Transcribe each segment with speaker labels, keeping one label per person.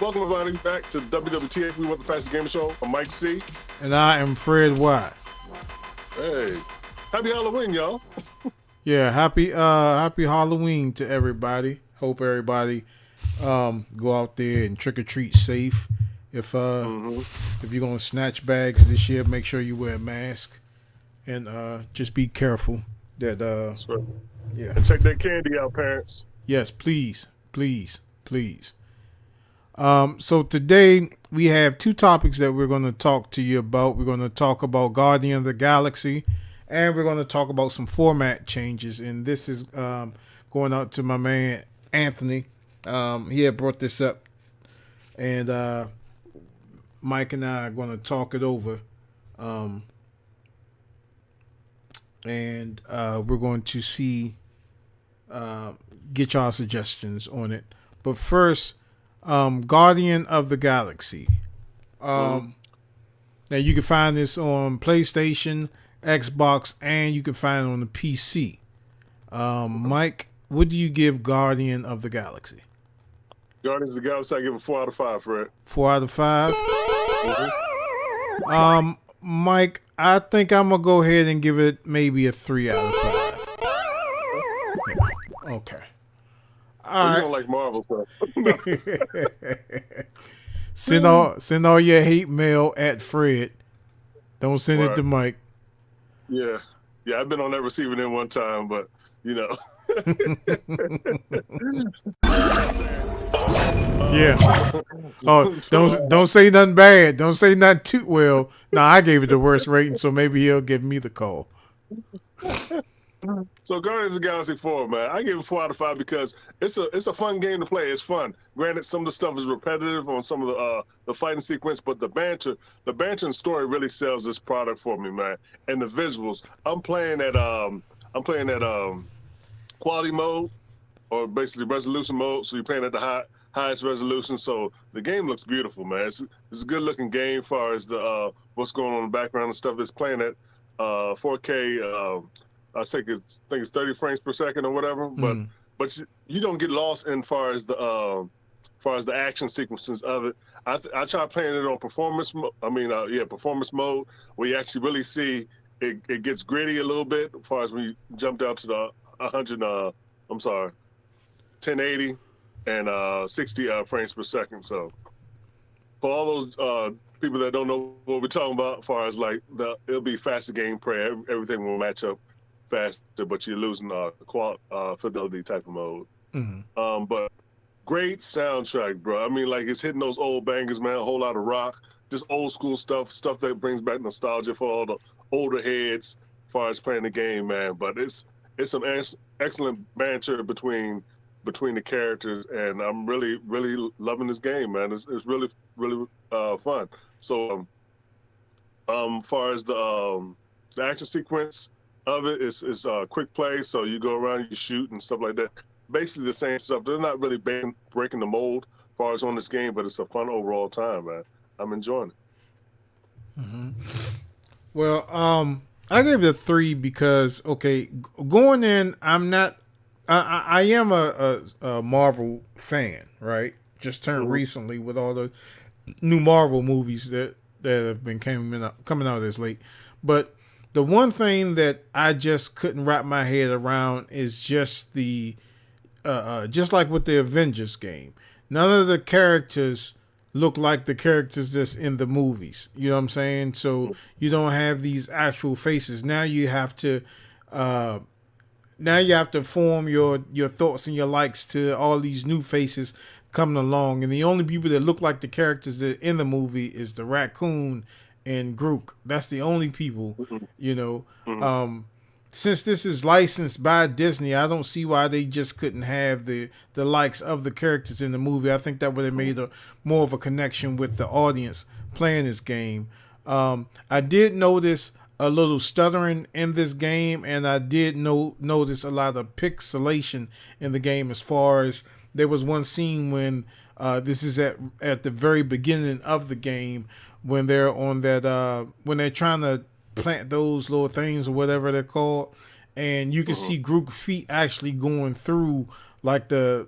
Speaker 1: Welcome everybody back to WWTF. We want the fastest gamer show. I'm Mike C.
Speaker 2: And I am Fred Watt.
Speaker 1: Hey, happy Halloween, y'all.
Speaker 2: Yeah, happy Halloween to everybody. Hope everybody go out there and trick or treat safe. If you're gonna snatch bags this year, make sure you wear a mask and just be careful. That
Speaker 1: That's right.
Speaker 2: yeah.
Speaker 1: And check that candy out, parents.
Speaker 2: Yes, please. So today we have two topics that we're going to talk to you about. We're going to talk about Guardian of the Galaxy, and we're going to talk about some format changes. And this is going out to my man Anthony. He had brought this up, and Mike and I are going to talk it over. And we're going to see, get y'all suggestions on it. But first, Guardian of the Galaxy. Now you can find this on PlayStation, Xbox, and you can find it on the PC. Mike, what do you give Guardian of the Galaxy?
Speaker 1: Guardians of the Galaxy, I give it 4 out of 5, Fred.
Speaker 2: 4 out of 5. Mike, I think I'm gonna go ahead and give it maybe a 3 out of 5. Yeah. Okay.
Speaker 1: You don't like Marvel stuff.
Speaker 2: Send all your hate mail at Fred. Don't send it to Mike.
Speaker 1: Yeah, I've been on that receiving end one time, but you know.
Speaker 2: Yeah. Oh, don't say nothing bad. Don't say nothing too well. Nah, I gave it the worst rating, so maybe he'll give me the call.
Speaker 1: So Guardians of the Galaxy 4, man, I give it 4 out of 5 because it's a fun game to play. It's fun. Granted, some of the stuff is repetitive on some of the fighting sequence, but the banter and story really sells this product for me, man. And the visuals, I'm playing at quality mode, or basically resolution mode. So you're playing at the highest resolution. So the game looks beautiful, man. It's a good looking game as far as the what's going on in the background and stuff. It's playing at 4K. I think it's 30 frames per second or whatever, but you don't get lost in far as the action sequences of it. I try playing it on performance. Performance mode, where you actually really see it gets gritty a little bit as far as when you jump down to the 1080 and 60 frames per second. So for all those people that don't know what we're talking about, as far as like it'll be faster gameplay, everything will match up faster, but you're losing fidelity type of mode. But great soundtrack, bro. I mean, like it's hitting those old bangers, man. A whole lot of rock, just old school stuff that brings back nostalgia for all the older heads as far as playing the game, man. But it's some excellent banter between the characters, and I'm really loving this game, man. It's really fun. So far as the action sequence of it is quick play, so you go around, you shoot and stuff like that. Basically the same stuff. They're not really breaking the mold as far as on this game, but it's a fun overall time, man. I'm enjoying it.
Speaker 2: Well, I gave it a 3 because going in, I am a Marvel fan, right? Just turned recently with all the new Marvel movies that have been coming out this late, but the one thing that I just couldn't wrap my head around is just just like with the Avengers game. None of the characters look like the characters that's in the movies. You know what I'm saying? So you don't have these actual faces. Now you have to form your thoughts and your likes to all these new faces coming along. And the only people that look like the characters that in the movie is the raccoon and Groot. That's the only people, you know. Since this is licensed by Disney, I don't see why they just couldn't have the likes of the characters in the movie. I think that would have made more of a connection with the audience playing this game. I did notice a little stuttering in this game, and I did notice a lot of pixelation in the game. As far as there was one scene when this is at the very beginning of the game when they're on that when they're trying to plant those little things or whatever they're called, and you can
Speaker 1: Mm-hmm.
Speaker 2: see Groot feet actually going through like the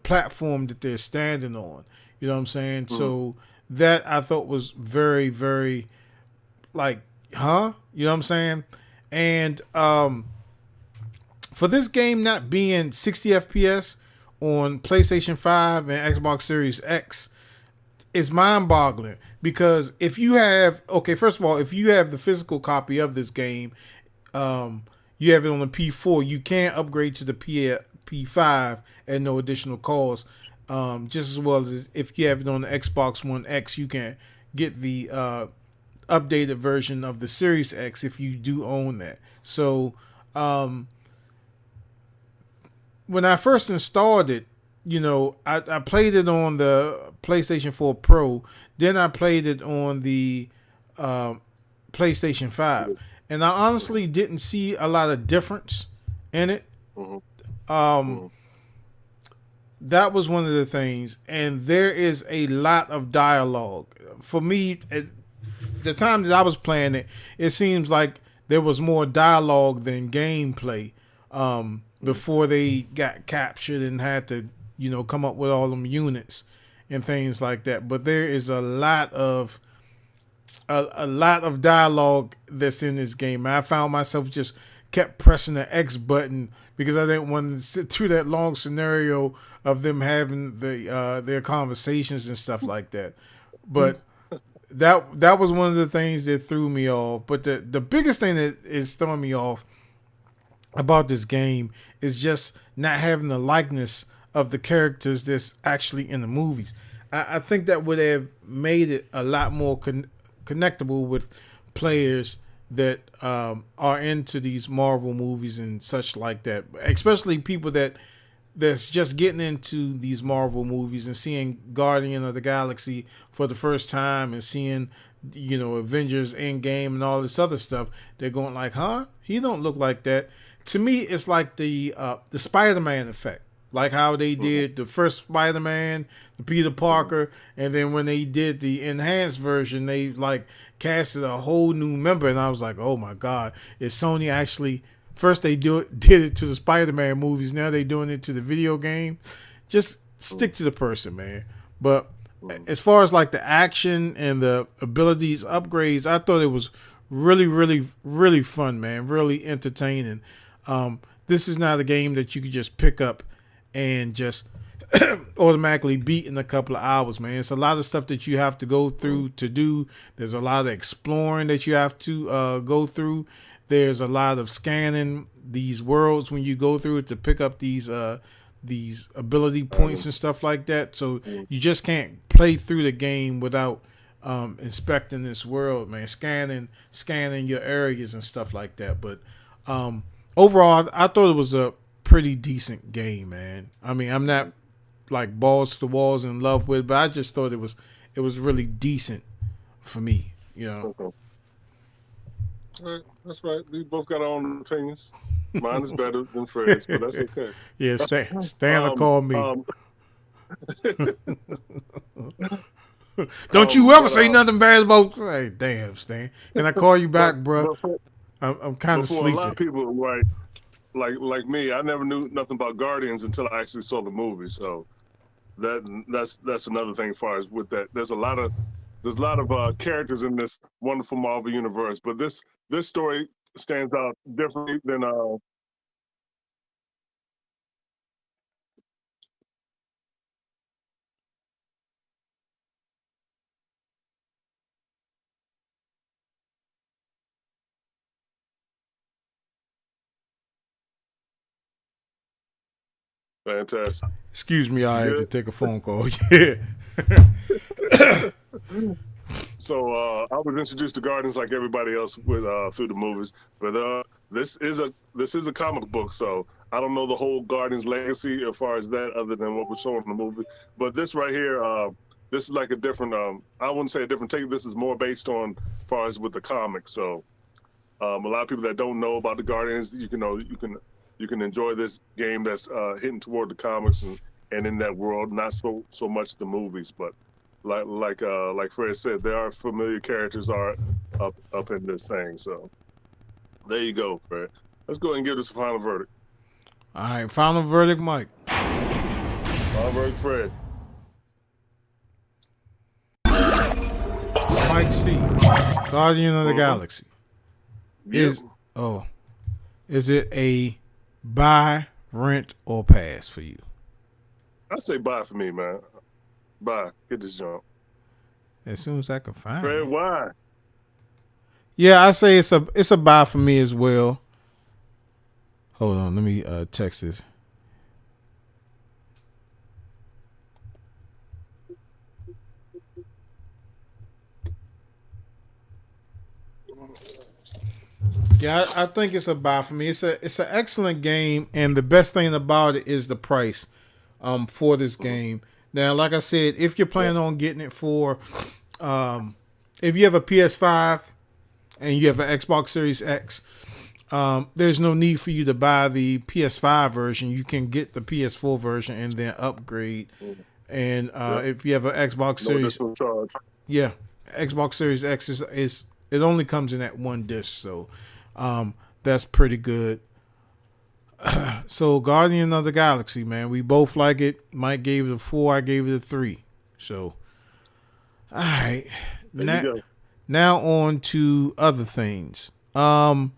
Speaker 2: platform that they're standing on. You know what I'm saying?
Speaker 1: Mm-hmm.
Speaker 2: So that I thought was very very like, huh? You know what I'm saying? And for this game not being 60 FPS on PlayStation 5 and Xbox Series X is mind-boggling, because if you have, okay, first of all, if you have the physical copy of this game, you have it on the P4, you can upgrade to the P5 at no additional cost. Just as well as if you have it on the Xbox One X, you can get the updated version of the Series X if you do own that. So when I first installed it, you know, I played it on the PlayStation 4 Pro, then I played it on the PlayStation 5, and I honestly didn't see a lot of difference in it.
Speaker 1: Mm-hmm.
Speaker 2: Um, that was one of the things, and there is a lot of dialogue. For me, at the time that I was playing it, it seems like there was more dialogue than gameplay. Before they got captured and had to, you know, come up with all them units and things like that. But there is a lot of dialogue that's in this game. I found myself just kept pressing the X button because I didn't want to sit through that long scenario of them having their conversations and stuff like that. But that was one of the things that threw me off. But the biggest thing that is throwing me off about this game is just not having the likeness of the characters that's actually in the movies. I think that would have made it a lot more connectable with players that are into these Marvel movies and such like that, especially people that's just getting into these Marvel movies and seeing Guardian of the Galaxy for the first time and seeing, you know, Avengers Endgame and all this other stuff. They're going like, huh? He don't look like that. To me, it's like the Spider-Man effect, like how they did the first Spider-Man, the Peter Parker, and then when they did the enhanced version, they like casted a whole new member, and I was like, oh my god, is Sony actually? First they did it to the Spider-Man movies, now they doing it to the video game. Just stick to the person, man. But as far as like the action and the abilities upgrades, I thought it was really, really, really fun, man. Really entertaining. This is not a game that you could just pick up and just automatically beat in a couple of hours, man. It's a lot of stuff that you have to go through to do. There's a lot of exploring that you have to go through. There's a lot of scanning these worlds when you go through it to pick up these ability points and stuff like that. So you just can't play through the game without inspecting this world, man. Scanning your areas and stuff like that. But overall, I thought it was a pretty decent game, man. I mean, I'm not like balls to walls in love with, but I just thought it was really decent for me, you know.
Speaker 1: Okay. All right, that's right. We both got our own opinions. Mine is better than Fred's, but that's okay.
Speaker 2: Yeah, Stan called me. Don't you ever say nothing bad about? Hey, damn, Stan. Can I call you back, bro? I'm kind of sleepy.
Speaker 1: A lot of people, right? Like me, I never knew nothing about Guardians until I actually saw the movie. So that's another thing. As far as with that, there's a lot of characters in this wonderful Marvel universe, but this story stands out differently than fantastic.
Speaker 2: Excuse me, I had to take a phone call. Yeah.
Speaker 1: So I was introduced to Guardians like everybody else with through the movies, but this is a comic book, so I don't know the whole Guardians legacy as far as that, other than what was shown in the movie. But this right here, this is like a different. I wouldn't say a different take. This is more based on as far as with the comics. So a lot of people that don't know about the Guardians, you can enjoy this game that's hitting toward the comics and in that world, not so much the movies, but like Fred said, there are familiar characters are up in this thing. So there you go, Fred. Let's go ahead and give this a final verdict.
Speaker 2: All right, final verdict, Mike.
Speaker 1: Final verdict, Fred.
Speaker 2: Mike C. Guardian of the Galaxy.
Speaker 1: Yep.
Speaker 2: Is it a buy, rent, or pass for you?
Speaker 1: I say buy for me, man. Buy. Get this jump.
Speaker 2: As soon as I can find
Speaker 1: Fred,
Speaker 2: it.
Speaker 1: why?
Speaker 2: Yeah, I say it's a buy for me as well. Hold on, let me text this. Yeah, I think it's a buy for me. It's an excellent game, and the best thing about it is the price for this game. Now, like I said, if you're planning on getting it for if you have a PS5 and you have an Xbox Series X, there's no need for you to buy the PS5 version. You can get the PS4 version and then upgrade. And if you have an Xbox Series, yeah, Xbox Series X is it only comes in that one disc, so that's pretty good. So Guardian of the Galaxy, man, we both like it. Mike gave it a 4, I gave it a 3. So, all right, now on to other things. Now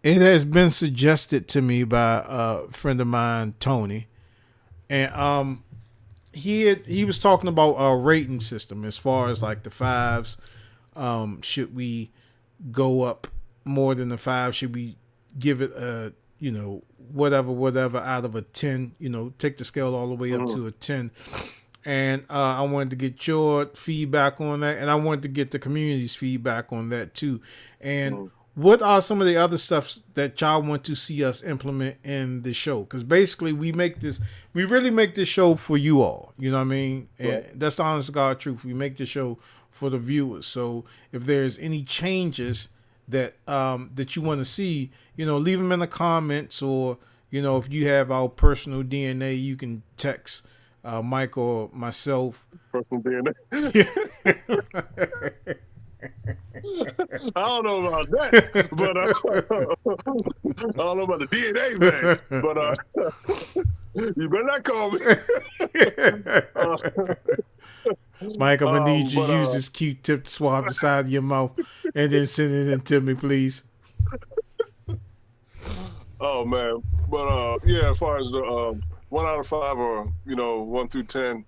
Speaker 2: it has been suggested to me by a friend of mine, Tony, and he was talking about a rating system as far as like the 5s. Should we go up more than the 5? Should we give it a, whatever out of a 10, take the scale all the way up to a 10. And I wanted to get your feedback on that, and I wanted to get the community's feedback on that too. And what are some of the other stuff that y'all want to see us implement in the show? Because basically we really make this show for you all. You know what I mean? Right. And that's the honest to God truth. We make the show for the viewers. So if there's any changes that that you want to see, leave them in the comments, or if you have our personal DNA, you can text Mike or myself.
Speaker 1: Personal DNA. I don't know about that, but I don't know about the DNA thing. But you better not call me.
Speaker 2: Mike, I'm gonna need you to use this Q-tip to swab the side of your mouth and then send it in to me, please.
Speaker 1: Oh man, but yeah, as far as the 1 out of 5 or 1 through 10,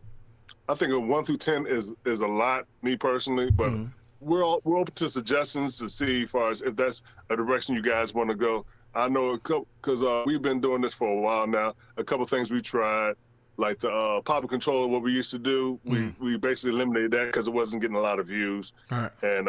Speaker 1: I think a 1 through 10 is a lot, me personally, but we're open to suggestions to see as far as if that's a direction you guys want to go. I know because we've been doing this for a while now. A couple things we tried, like the pop controller, what we used to do, we basically eliminated that because it wasn't getting a lot of views.
Speaker 2: All right.
Speaker 1: And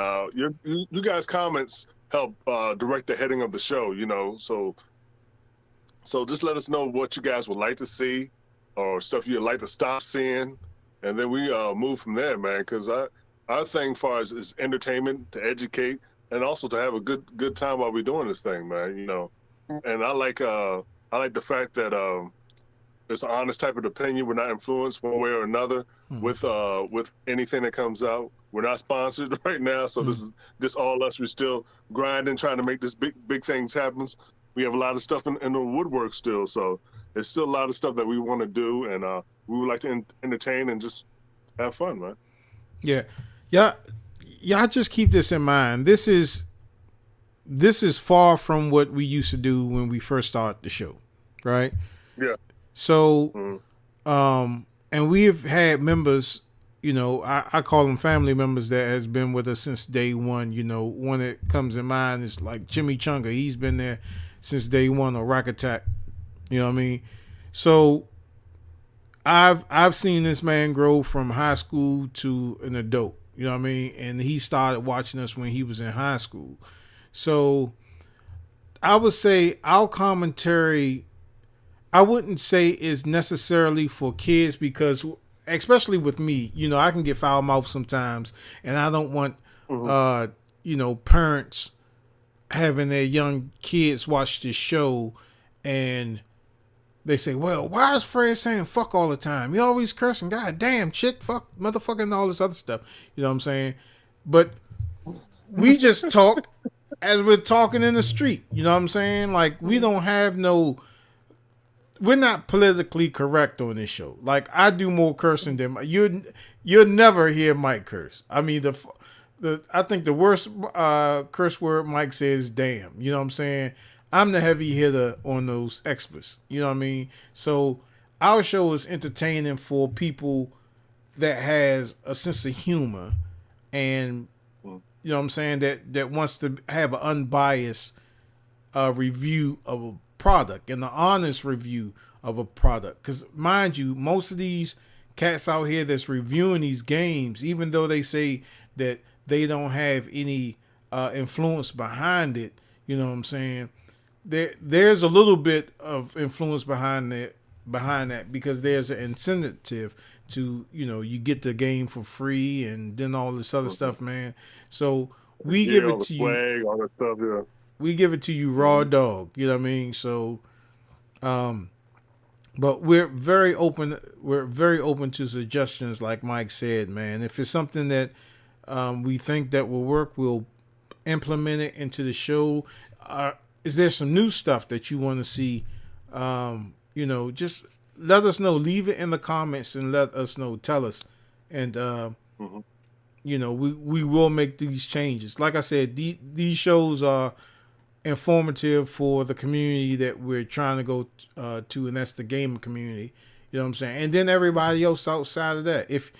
Speaker 1: you guys' comments help direct the heading of the show, So just let us know what you guys would like to see or stuff you'd like to stop seeing. And then we move from there, man, because our thing as far as is entertainment, to educate, and also to have a good time while we're doing this thing, man, And I like the fact that it's an honest type of opinion. We're not influenced one way or another with anything that comes out. We're not sponsored right now, so this is just all us. We're still grinding, trying to make this big things happen. We have a lot of stuff in the woodwork still, so there's still a lot of stuff that we want to do, and we would like to entertain and just have fun, man.
Speaker 2: Yeah. Y'all just keep this in mind. This is far from what we used to do when we first started the show, right?
Speaker 1: Yeah.
Speaker 2: So, and we've had members, I call them family members that has been with us since day one. One that comes in mind is like Jimmy Chunga. He's been there since day one, or Rock Attack. You know what I mean? So I've seen this man grow from high school to an adult. You know what I mean? And he started watching us when he was in high school. So I would say our commentary, I wouldn't say is necessarily for kids, because especially with me, I can get foul mouth sometimes, and I don't want, parents having their young kids watch this show and they say, well, why is Fred saying fuck all the time? He always cursing, god damn, shit, fuck, motherfucker, and all this other stuff. You know what I'm saying? But we just talk as we're talking in the street. You know what I'm saying? Like, we don't have no, we're not politically correct on this show. Like, I do more cursing than you'll never hear Mike curse. I mean, I think the worst curse word Mike says, damn. You know what I'm saying? I'm the heavy hitter on those expletives. You know what I mean? So our show is entertaining for people that has a sense of humor and, you know what I'm saying, that wants to have an unbiased review of a product and an honest review of a product. Because mind you, most of these cats out here that's reviewing these games, even though they say that they don't have any influence behind it, you know what I'm saying, there's a little bit of influence behind that because there's an incentive to, you know, you get the game for free and then all this other stuff, man. So we give it to you, all that stuff, yeah. We give it to you raw dog, you know what I mean? So but we're very open to suggestions, like Mike said, man. If it's something that we think that will work, we'll implement it into the show. Is there some new stuff that you want to see? You know, just let us know. Leave it in the comments and let us know. Tell us. And, you know, we will make these changes. Like I said, these shows are informative for the community that we're trying to go to, and that's the gaming community. You know what I'm saying? And then everybody else outside of that. If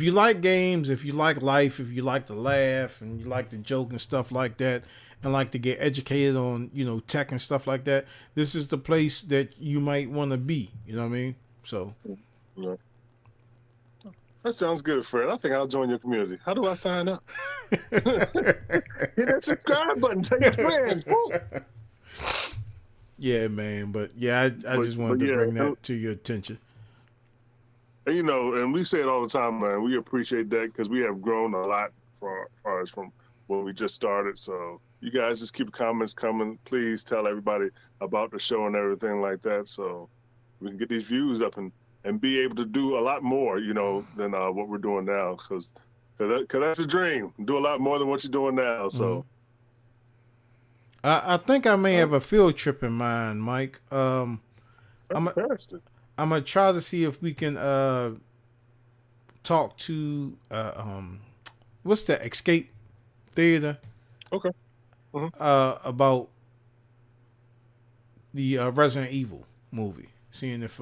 Speaker 2: you like games, if you like life, if you like to laugh and you like to joke and stuff like that, and like to get educated on, you know, tech and stuff like that, this is the place that you might want to be. You know what I mean? So,
Speaker 1: yeah. That sounds good, Fred. I think I'll join your community. How do I sign up? Hit that subscribe button. Tell your friends. Woo.
Speaker 2: Yeah, man. But yeah, I just wanted to bring that to your attention.
Speaker 1: And, you know, and we say it all the time, man. We appreciate that because we have grown a lot from when we just started. So you guys just keep the comments coming. Please tell everybody about the show and everything like that, so we can get these views up and be able to do a lot more, you know, than what we're doing now. Because that's a dream. Do a lot more than what you're doing now. So
Speaker 2: I think I may have a field trip in mind, Mike. I'm gonna try to see if we can talk to what's that, Escape Theater?
Speaker 1: Okay.
Speaker 2: About the Resident Evil movie. Seeing if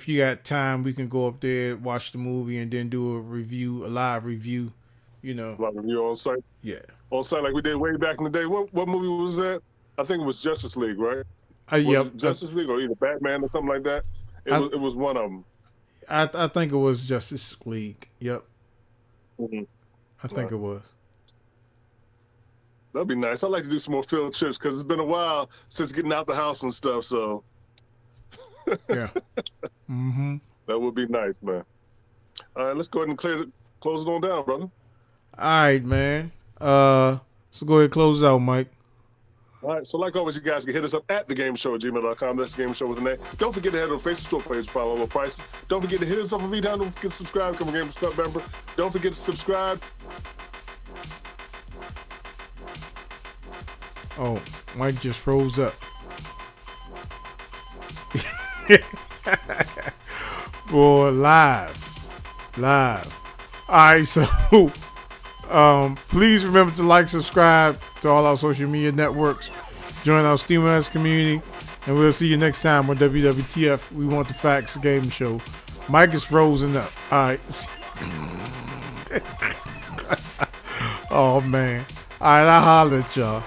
Speaker 2: you got time, we can go up there, watch the movie, and then do a live review. You know,
Speaker 1: live review on site.
Speaker 2: Yeah,
Speaker 1: on site like we did way back in the day. What movie was that? I think it was Justice League, right?
Speaker 2: Yep.
Speaker 1: Justice League or either Batman or something like that. It was one of them.
Speaker 2: I think it was Justice League. Yep.
Speaker 1: Mm-hmm.
Speaker 2: I think it was.
Speaker 1: That'd be nice. I'd like to do some more field trips because it's been a while since getting out the house and stuff. So,
Speaker 2: yeah.
Speaker 1: That would be nice, man. All right, let's go ahead and close it on down, brother.
Speaker 2: All right, man. So go ahead and close it out, Mike.
Speaker 1: All right, so like always, you guys can hit us up at thagamersshow@gmail.com. That's the Game Show with an A. Don't forget to head to the Facebook page to follow our prices. Don't forget to hit us up on V-Town. Don't forget to subscribe, become a Game Club member. Don't forget to subscribe.
Speaker 2: Oh, Mike just froze up. Boy, live. All right, so please remember to like, subscribe to all our social media networks. Join our SteamOS community, and we'll see you next time on WWTF. We Want the Facts Game Show. Mike is frozen up. All right. Oh man. All right, I'll holler at y'all.